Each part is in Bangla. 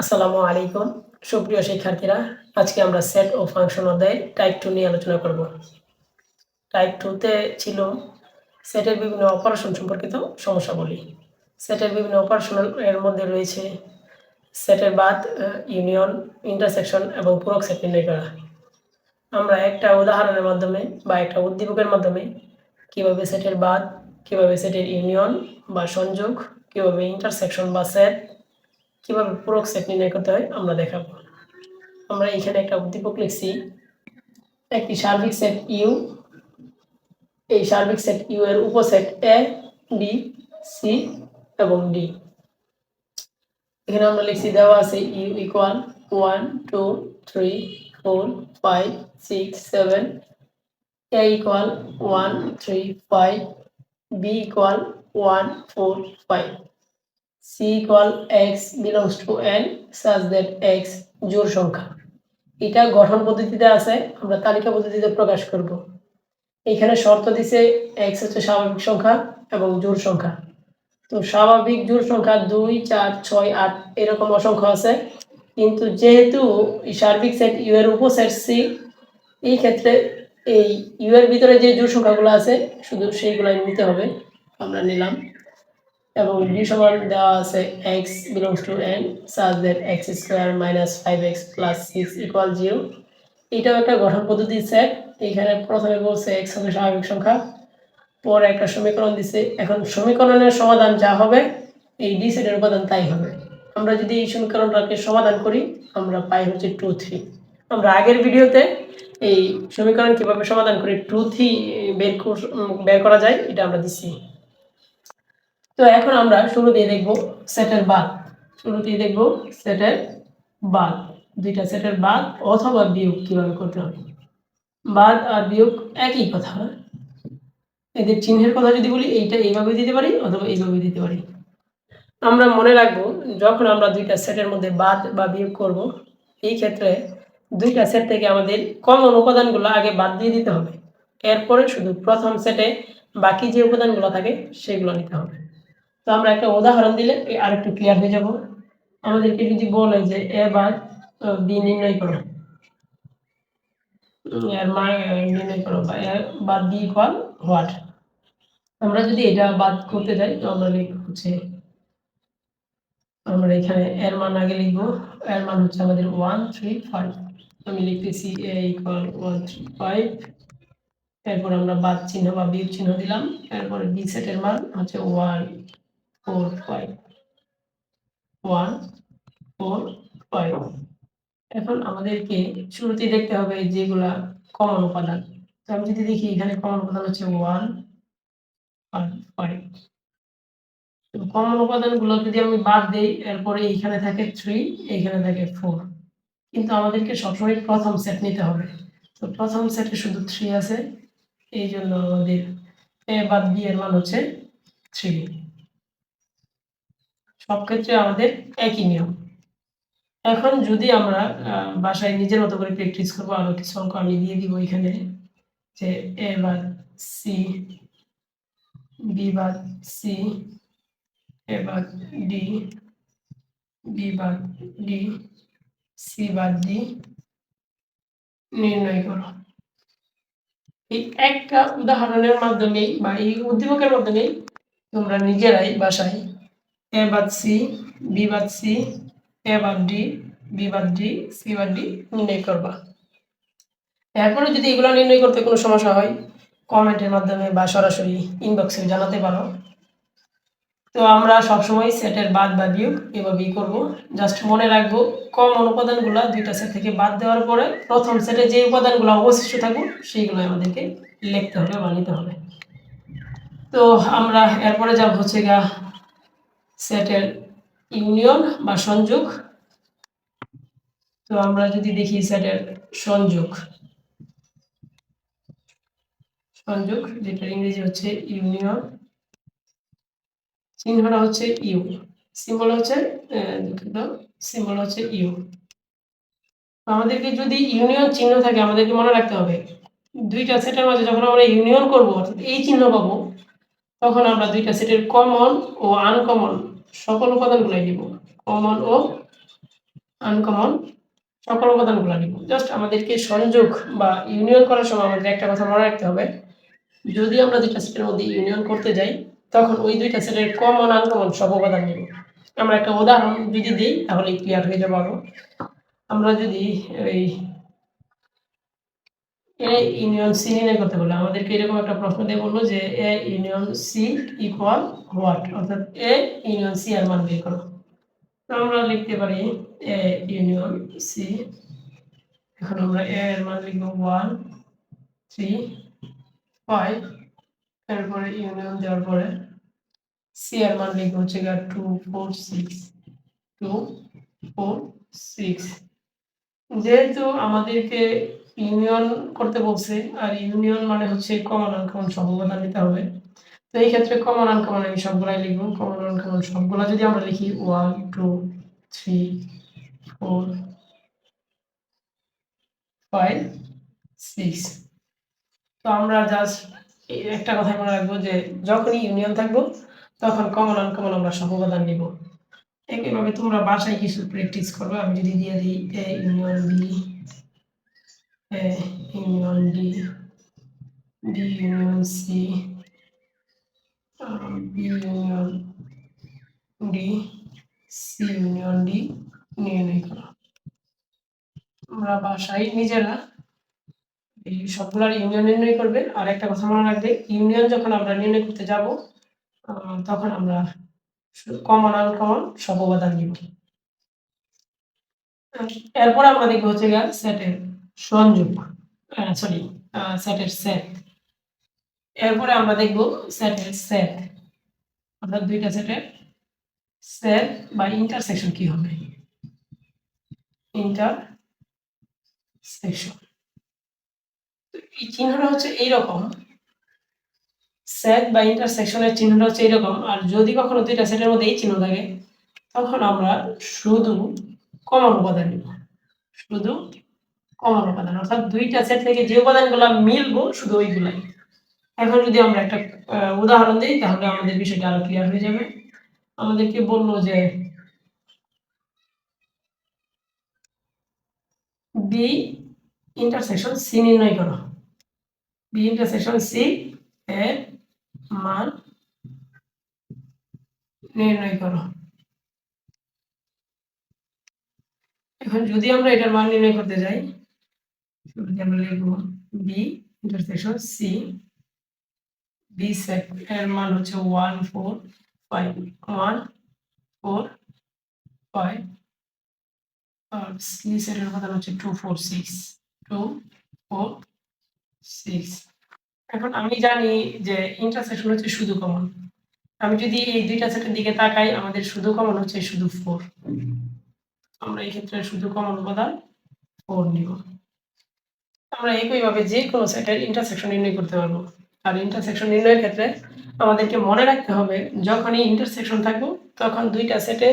আসসালামু আলাইকুম সুপ্রিয় শিক্ষার্থীরা, আজকে আমরা সেট ও ফাংশন অধ্যায়ের টাইপ 2 নিয়ে আলোচনা করব। টাইপ 2 তে ছিল সেটের বিভিন্ন অপারেশন সম্পর্কিত সমস্যাবলী। সেটের বিভিন্ন অপারেশন এর মধ্যে রয়েছে সেটের বাদ, ইউনিয়ন, ইন্টারসেকশন এবং পূরক সেট নির্ণয় করা। আমরা একটা উদাহরণের মাধ্যমে বা একটা উদ্দীপকের মাধ্যমে কিভাবে সেটের বাদ, কিভাবে সেটের ইউনিয়ন বা সংযোগ, কিভাবে ইন্টারসেকশন বা সেট, কিভাবে পূরক সেট নির্ণয় করতে হয় আমরা দেখাবো। আমরা এখানে একটা উদ্দীপক লিখছি, একটি সার্বিক সেট ইউ, এই সার্বিক সেট ইউ এর উপসেট এ, বি, সি এবং ডি। এখানে আমরা লিখছি দেওয়া আছে U equal 1 2 3 4 5 6 7, A equal 1 3 5, B equal 1 4 5, C equal x belongs to N such that x জোড় সংখ্যা। এটা গঠন পদ্ধতিতে আছে, আমরা তালিকা পদ্ধতিতে প্রকাশ করব। এখানে শর্ত দিছে এক্স হচ্ছে স্বাভাবিক সংখ্যা এবং জোড় সংখ্যা। তো স্বাভাবিক জোড় সংখ্যা 2 4 6 8 এরকম অসংখ্য আছে, কিন্তু যেহেতু সার্বিক সেট ইউ এর উপসেট সি, এই ক্ষেত্রে এই ইউ এর ভিতরে যে জোড় সংখ্যাগুলো আছে শুধু সেইগুলাই নিতে হবে, আমরা নিলাম। এবং ডি সমান দেওয়া আছে x belongs to N such that x square minus 5x plus 6 equal 0। এটাও একটা গঠন পদ্ধতির সেট। এখানে প্রথমে বলছে এক্স হবে স্বাভাবিক সংখ্যা, পরে একটা সমীকরণ দিছে। এখন সমীকরণের সমাধান যা হবে এই ডি সেটের উপাদান তাই হবে। আমরা যদি এই সমীকরণটাকে সমাধান করি আমরা পাই হচ্ছে 2 3। আমরা আগের ভিডিওতে এই সমীকরণ কিভাবে সমাধান করি 2 3 বের করা যায় এটা আমরা দিচ্ছি। তো এখন আমরা শুরুতেই দেখব সেটের বাদ। শুরুতেই দেখব সেটের বাদ, দুইটা সেটের বাদ অথবা বিয়োগ কিভাবে করতে হবে। বাদ আর বিয়োগ একই কথা, এদের চিহ্নের কথা যদি বলি এইটা এইভাবে দিতে পারি অথবা এইভাবে দিতে পারি। আমরা মনে রাখবো যখন আমরা দুইটা সেটের মধ্যে বাদ বা বিয়োগ করব, এই ক্ষেত্রে দুইটা সেট থেকে আমাদের কমন উপাদানগুলো আগে বাদ দিয়ে দিতে হবে, এরপরে শুধু প্রথম সেটে বাকি যে উপাদানগুলো থাকে সেগুলো নিতে হবে। তো আমরা একটা উদাহরণ দিলে আরেকটু ক্লিয়ার হয়ে যাব। আমাদেরকে যদি বলে যে এ বাদ বি নির্ণয় করো, এর মান নির্ণয় করো, বা এ বাদ বি ইকুয়াল হোয়াট। আমরা যদি এটা বাদ করতে যাই তো আমরা লিখব হচ্ছে, আমরা এখানে এর মান আগে লিখব। এর মান হচ্ছে আমাদের 1 3 5। আমি লিখতেছি a ইকুয়াল 1 3 5, এরপর আমরা বাদ চিহ্ন বা বিয়োগ চিহ্ন দিলাম। এরপর বি সেটের মান হচ্ছে 1 4 5 1 4 5। এখন আমাদেরকে শুরুতেই দেখতে হবে যেগুলা কমন উপাদান। তো আমি যদি দেখি এখানে কমন উপাদান হচ্ছে 1 আর 5। তো কমন উপাদানগুলো যদি আমি বাদ দেই, এরপরে এইখানে থাকে 3, এইখানে থাকে 4, কিন্তু আমাদেরকে সবসময় প্রথম সেট নিতে হবে। তো প্রথম সেটে শুধু 3 আছে, এই জন্য আমাদের এ বাদ বি এর মান হচ্ছে 3। সব ক্ষেত্রে আমাদের একই নিয়ম। এখন যদি আমরা বাসায় নিজের মতো করে প্র্যাকটিস করবো, আরো কিছু অঙ্ক আমি দিয়ে দিব এখানে, যে এ বাদ সি, বি বাদ সি, এ বাদ ডি, বি বাদ ডি, সি বাদ ডি নির্ণয় করো। এই একটা উদাহরণের মাধ্যমে বা এই উদ্দীপকের মাধ্যমে তোমরা নিজেরাই বাসায় এ বাদ সি, বি বাদ সি, এ বাদ ডি, বি বাদ ডি, সি বাদ ডি নির্ণয় করবা। এরপরে যদি এগুলো নির্ণয় করতে কোনো সমস্যা হয় কমেন্টের মাধ্যমে বা সরাসরি ইনবক্সে জানাতে পারো। তো আমরা সবসময় সেটের বাদ বা বিয়োগ এভাবেই করব। জাস্ট মনে রাখবো কমন উপাদানগুলো দুইটা সেট থেকে বাদ দেওয়ার পরে প্রথম সেটে যে উপাদানগুলো অবশিষ্ট থাকবে সেইগুলো আমাদেরকে লিখতে হবে বা নিতে হবে। তো আমরা এরপরে যাব হচ্ছে গা সেটের ইউনিয়ন বা সংযোগ। তো আমরা যদি দেখি সেটের সংযোগ, সংযোগ যেটা ইংরেজি হচ্ছে ইউনিয়ন, চিহ্নটা হচ্ছে ইউ, সিম্বল হচ্ছে সিম্বল হচ্ছে ইউ। আমাদেরকে যদি ইউনিয়ন চিহ্ন থাকে আমাদেরকে মনে রাখতে হবে দুইটা সেটের মাঝে যখন আমরা ইউনিয়ন করব অর্থাৎ এই চিহ্ন পাবো, তখন আমরা দুইটা সেটের কমন ও আনকমন সকল উপাদানগুলাই নিব। কমন ও আনকমন সকল উপাদানগুলো নিব। জাস্ট আমাদেরকে সংযোগ বা ইউনিয়ন করার সময় আমাদের একটা কথা মনে রাখতে হবে, যদি আমরা দুইটা সেটের মধ্যে ইউনিয়ন করতে যাই তখন ওই দুইটা সেটের কমন আনকমন সব উপাদান নিব। আমরা একটা উদাহরণ যদি দিই তাহলে ক্লিয়ার হয়ে যাবে আরো। আমরা যদি এই এ ইউনিয়ন সি নির্ণয় করতে বলে আমাদেরকে এরকম একটা প্রশ্ন দিয়ে বললো যে A union C equal what, অর্থাৎ এ ইউনিয়ন সি এর মান বের করো। আমরা লিখতে পারি এ ইউনিয়ন সি। এখন আমরা এ এর মান লিখব 1 3 5, এরপরে ইউনিয়ন দেওয়ার পরে সি এর মান লিখব হচ্ছে 2 4 6 2 4 6। যেহেতু আমাদেরকে ইউনিয়ন করতে বলছে আর ইউনিয়ন মানে হচ্ছে কমন আনকমন সব উপাদান নিতে হবে, তো এই ক্ষেত্রে কমন আনকমন আমি সবগুলাই লিখব। কমন আনকমন সবগুলা যদি আমরা লিখি 1 2 3 4 5 6। তো আমরা জাস্ট একটা কথা মনে রাখবো যে যখনই ইউনিয়ন থাকবো তখন কমন আনকমন আমরা সব উপাদান নিব। একইভাবে তোমরা বাসায় কিছু প্র্যাকটিস করবে। আমি যদি দিয়ে দিই A union B, A union D, D union C, B union D, C union D নির্ণয় করো। আমরা বাসায় নিজেরা এই সবগুলোর ইউনিয়ন নির্ণয় করবে। আর একটা কথা মনে রাখবে, ইউনিয়ন যখন আমরা নির্ণয় করতে যাব তখন আমরা কমন আনকমন সব উপাদান নিব। এরপর আমরা দেখব হচ্ছে সেটের সংযোগ, সরি সেটের সেট। এরপরে আমরা দেখব সেটের সেট, অর্থাৎ দুইটা সেটের সেট বা ইন্টারসেকশন কি হবে। ইন্টারসেকশন এই চিহ্নটা হচ্ছে এইরকম, সেট বা ইন্টারসেকশনের চিহ্নটা হচ্ছে এইরকম। আর যদি কখনো দুইটা সেটের মধ্যে এই চিহ্ন থাকে তখন আমরা শুধু কমন উপাদান নিব, শুধু কমন উপাদান, অর্থাৎ দুইটা সেট থেকে যে উপাদানগুলো মিলবো শুধু ওইগুলাই। এখন যদি আমরা একটা উদাহরণ দিই তাহলে আমাদের বিষয়টা আরো ক্লিয়ার হয়ে যাবে। আমাদেরকে বললো যে বি ইন্টারসেকশন সি নির্ণয় করো। বি ইন্টারসেকশন সি এর মান নির্ণয় করো। এখন যদি আমরা এটার মান নির্ণয় করতে যাই, শুরুতে আমরা লিখব B intersection C, B set এর মান হচ্ছে 1 4 5 1 4 5, আর সি সেটের উপাদান হচ্ছে 2 4 6 2 4 6। এখন আমি জানি যে ইন্টারসেকশন হচ্ছে শুধু কমন। আমি যদি এই দুইটা সেটের দিকে তাকাই আমাদের শুধু কমন হচ্ছে শুধু 4। আমরা এই ক্ষেত্রে শুধু কমন উপাদান 4 নিব। আমরা একইভাবে যে কোনো সেটের ইন্টারসেকশন নির্ণয় করতে পারবো। আর ইন্টারসেকশন নির্ণয়ের ক্ষেত্রে আমাদেরকে মনে রাখতে হবে যখনই ইন্টারসেকশন থাকবো তখন দুইটা সেটে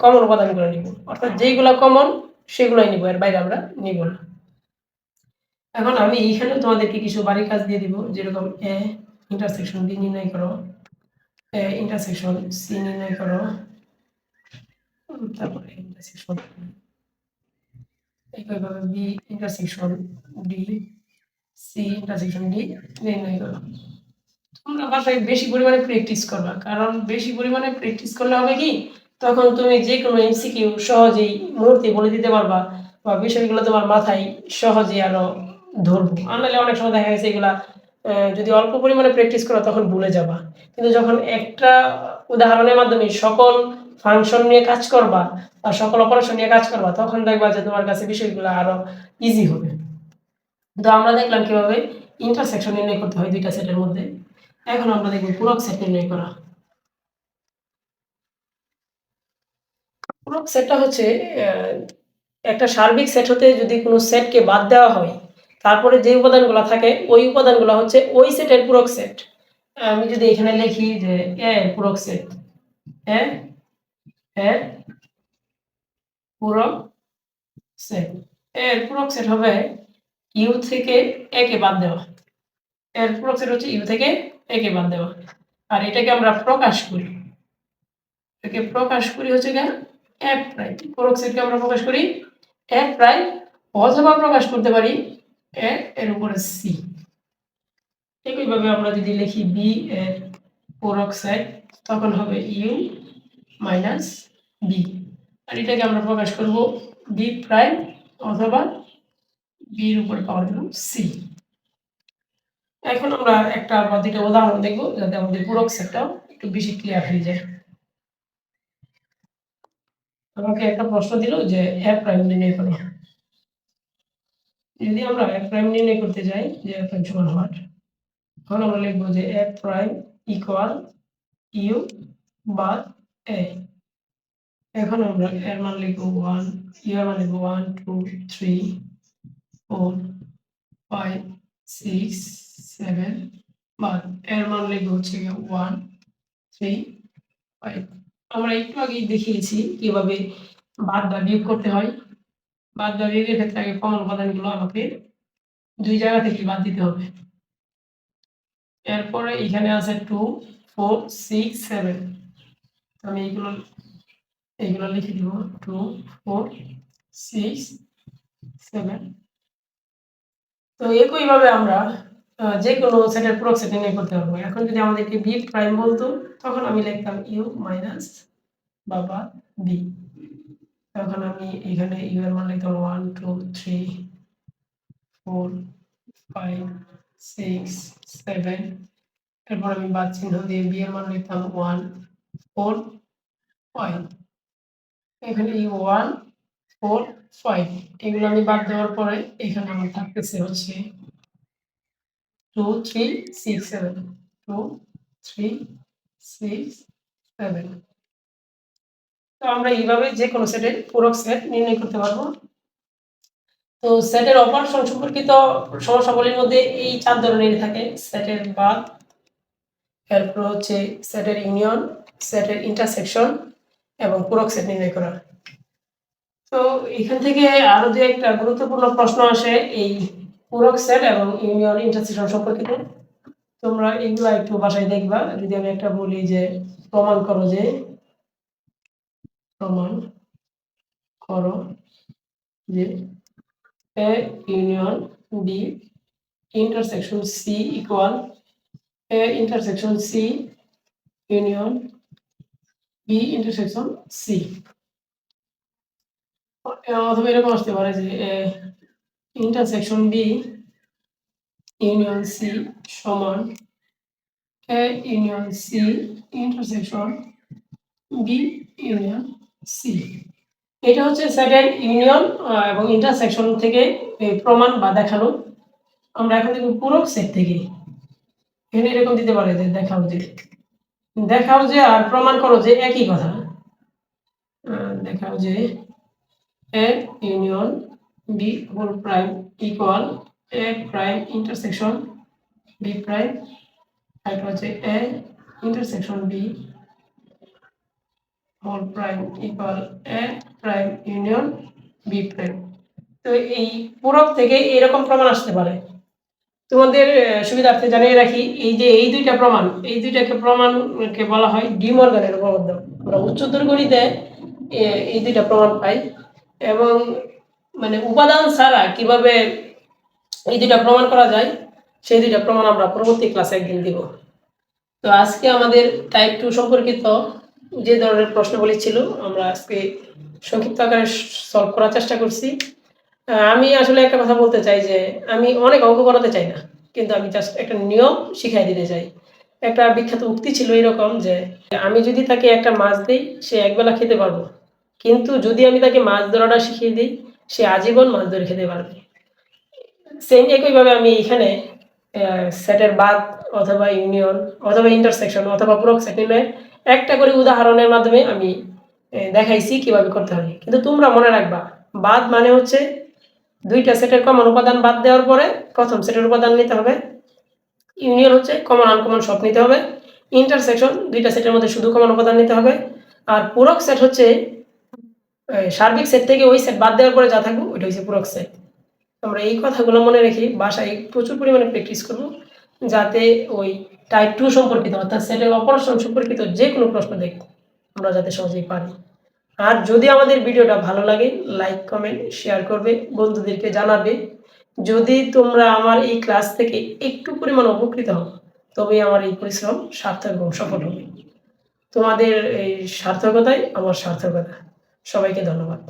কমন উপাদানগুলো নিব, অর্থাৎ যেইগুলো কমন সেগুলোই নিব, এর বাইরে আমরা নিব না। এখন আমি এইখানে তোমাদেরকে কিছু বাড়ির কাজ দিয়ে দিব, যেরকম এ ইন্টারসেকশন বি নির্ণয় করো, এ ইন্টারসেকশন সি নির্ণয় করো, তারপরে ইন্টারসেকশন একইভাবে B intersection D, C intersection D নির্ণয় করো। তোমরা বাসায় বেশি পরিমাণে প্র্যাকটিস করবা, কারণ বেশি পরিমাণে প্র্যাকটিস করলে হবে কি তখন তুমি যে কোনো এমসিকিউ সহজেই মুহূর্তে বলে দিতে পারবা বা বিষয়গুলো তোমার মাথায় সহজেই আরো ধরবো। আর নাহলে অনেক সময় দেখা গেছে এগুলা যদি অল্প পরিমাণে প্র্যাকটিস করো তখন ভুলে যাবা, কিন্তু যখন একটা উদাহরণের মাধ্যমে সকল ফাংশন নিয়ে কাজ করবা বা সকল অপারেশন নিয়ে কাজ করবা তখন দেখবা যে তোমার কাছে বিষয়গুলো আরো ইজি হবে। তো আমরা দেখলাম কিভাবে ইন্টারসেকশন নির্ণয় করতে হয় দুইটা সেটের মধ্যে। এখন আমরা দেখব পূরক সেট নির্ণয় করা। পূরক সেটটা হচ্ছে একটা সার্বিক সেট হতে যদি কোনো সেটকে বাদ দেওয়া হয় তারপরে যে উপাদানগুলো থাকে ওই উপাদানগুলো হচ্ছে ওই সেটের পূরক সেট। আমি যদি এখানে লিখি যে এ এর পূরক সেট, এ এর পূরক সেট, এর পূরক সেট হবে ইউ থেকে এ কে বাদ দেওয়া। এর পূরক সেট হচ্ছে ইউ থেকে এ কে বাদ দেওয়া। আর এটাকে আমরা প্রকাশ করি, এটাকে প্রকাশ করি হচ্ছে এফ প্রাইম। পূরক সেটকে আমরা প্রকাশ করি এফ প্রাইম অথবা প্রকাশ করতে পারি এ এর উপরে সি। একইভাবে আমরা যদি লিখি বি এর পূরক সেট তখন হবে ইউ মাইনাস বি, আর এটাকে আমরা প্রকাশ করব বি প্রাইম অথবা বির উপরে পাওয়ার দিলাম সি। এখন আমরা একটা বা দুইটা উদাহরণ দেখব যাতে আমাদের পূরক সেটটা একটু বেশি ক্লিয়ার হয়ে যায়। আমাকে একটা প্রশ্ন দিল যে এফ প্রাইম নির্ণয় করো। যদি আমরা এফ প্রাইম নির্ণয় করতে যাই যে এফ প্রাইম সমান হোয়াট, তখন আমরা লিখবো যে এফ প্রাইম ইকুয়াল ইউ বা এ। এখন আমরা এর মান লিখবো 1, ইউ এর মান লিখবো 1 2 3 4 5 6 7, বা এর মান লিখবো হচ্ছে 1 3 5। আমরা একটু আগেই দেখিয়েছি কিভাবে বাদ বা বিয়োগ করতে হয়। বাদ বা বিয়োগের ক্ষেত্রে আগে কমন উপাদানগুলো আমাকে দুই জায়গা থেকে বাদ দিতে হবে। এরপরে এখানে আছে 2 4 6 7, আমি এইগুলো লিখে দিব 2 4 6 7। তো একইভাবে আমরা যে কোনো সেটের পূরক সেট নির্ণয় করতে পারবো। এখন যদি আমাদেরকে বি প্রাইম বলতো তখন আমি লিখতাম ইউ মাইনাস বাবা বি। তখন আমি এখানে ইউ এর মান লিখতাম 1 2 3 4 5 6 7, এরপর আমি বাদ চিহ্ন দিয়ে বি এর মান লিখতাম 1 4 5। এখানে এই 1 4 5 এগুলো আমি বাদ দেওয়ার পরে এখানে আমার থাকতেছে হচ্ছে 2 3 6 7 2 3 6 7। তো আমরা এইভাবে যে কোনো সেটের পূরক সেট নির্ণয় করতে পারবো। তো সেটের অপারেশন সম্পর্কিত সমস্যাগুলির মধ্যে এই 4 ধরনের থাকে: সেটের বাদ, এরপর হচ্ছে সেটের ইউনিয়ন, সেটের ইন্টারসেকশন এবং পূরক সেট নির্ণয় করা। তো এখান থেকে আরো যে একটা গুরুত্বপূর্ণ প্রশ্ন আসে এই পূরক সেট এবং ইউনিয়ন ইন্টারসেকশন সম্পর্কিত। তোমরা এগুলা একটু বাসায় দেখবা। যদি আমি একটা বলি যে প্রমাণ করো যে A union B intersection C equal A intersection C union B intersection C. অথবা এরকম আসতে পারে যে A intersection B union C সমান A union C intersection B union C. এটা হচ্ছে সেটের ইউনিয়ন এবং ইন্টারসেকশন থেকে প্রমাণ বা দেখানো। আমরা এখন দেখব পূরক সেট থেকে। এখানে এরকম দিতে পারে যে দেখাও যে আর প্রমাণ করো যে একই কথা। দেখাও যে A union B whole prime equal A prime intersection B prime, আর হচ্ছে A intersection B whole prime equal A prime union B prime. তো এই পূরক থেকে এরকম প্রমাণ আসতে পারে। তোমাদের সুবিধার্থে জানিয়ে রাখি, এই যে এই দুইটা প্রমাণ, এই দুইটাকে প্রমাণকে বলা হয় ডি মর্গানের উপপাদ্য। আমরা উচ্চতর গণিতে এই দুইটা প্রমাণ পাই, এবং মানে উপাদান ছাড়া কিভাবে এই দুইটা প্রমাণ করা যায় সেই দুইটা প্রমাণ আমরা পরবর্তী ক্লাসে একদিন দিব। তো আজকে আমাদের টাইপ 2 সম্পর্কিত যে ধরনের প্রশ্নগুলি ছিল আমরা আজকে সংক্ষিপ্ত আকারে সলভ করার চেষ্টা করছি। আমি আসলে একটা কথা বলতে চাই যে আমি অনেক অঙ্ক করাতে চাই না, কিন্তু আমি জাস্ট একটা নিয়ম শিখাই দিতে চাই। একটা বিখ্যাত উক্তি ছিল এরকম যে আমি যদি তাকে একটা মাছ দিই সে একবেলা খেতে পারবো, কিন্তু যদি আমি তাকে মাছ ধরাটা শিখিয়ে দিই সে আজীবন মাছ ধরে খেতে পারবে। সেম একইভাবে আমি এখানে সেটের বাদ অথবা ইউনিয়ন অথবা ইন্টারসেকশন অথবা পূরক সেট নির্ণয়ের একটা করে উদাহরণের মাধ্যমে আমি দেখাইছি কিভাবে করতে হয়। কিন্তু তোমরা মনে রাখবা, বাদ মানে হচ্ছে দুইটা সেটের কমন উপাদান বাদ দেওয়ার পরে প্রথম সেটের উপাদান নিতে হবে। ইউনিয়ন হচ্ছে কমন আনকমন সব নিতে হবে। ইন্টারসেকশন দুইটা সেটের মধ্যে শুধু কমন উপাদান নিতে হবে। আর পূরক সেট হচ্ছে সার্বিক সেট থেকে ওই সেট বাদ দেওয়ার পরে যা থাকবে ওইটা হচ্ছে পূরক সেট। আমরা এই কথাগুলো মনে রেখে বাসায় প্রচুর পরিমাণে প্র্যাকটিস করব, যাতে ওই টাইপ 2 সম্পর্কিত অর্থাৎ সেটের অপারেশন সম্পর্কিত যে কোনো প্রশ্ন আমরা যাতে সহজেই পারি। আর যদি আমাদের ভিডিওটা ভালো লাগে লাইক কমেন্ট শেয়ার করবে, বন্ধুদেরকে জানাবে। যদি তোমরা আমার এই ক্লাস থেকে একটু পরিমাণ উপকৃত হও তবেই আমার এই পরিশ্রম সার্থক এবং সফল হবে। তোমাদের এই সার্থকতাই আমার সার্থকতা। সবাইকে ধন্যবাদ।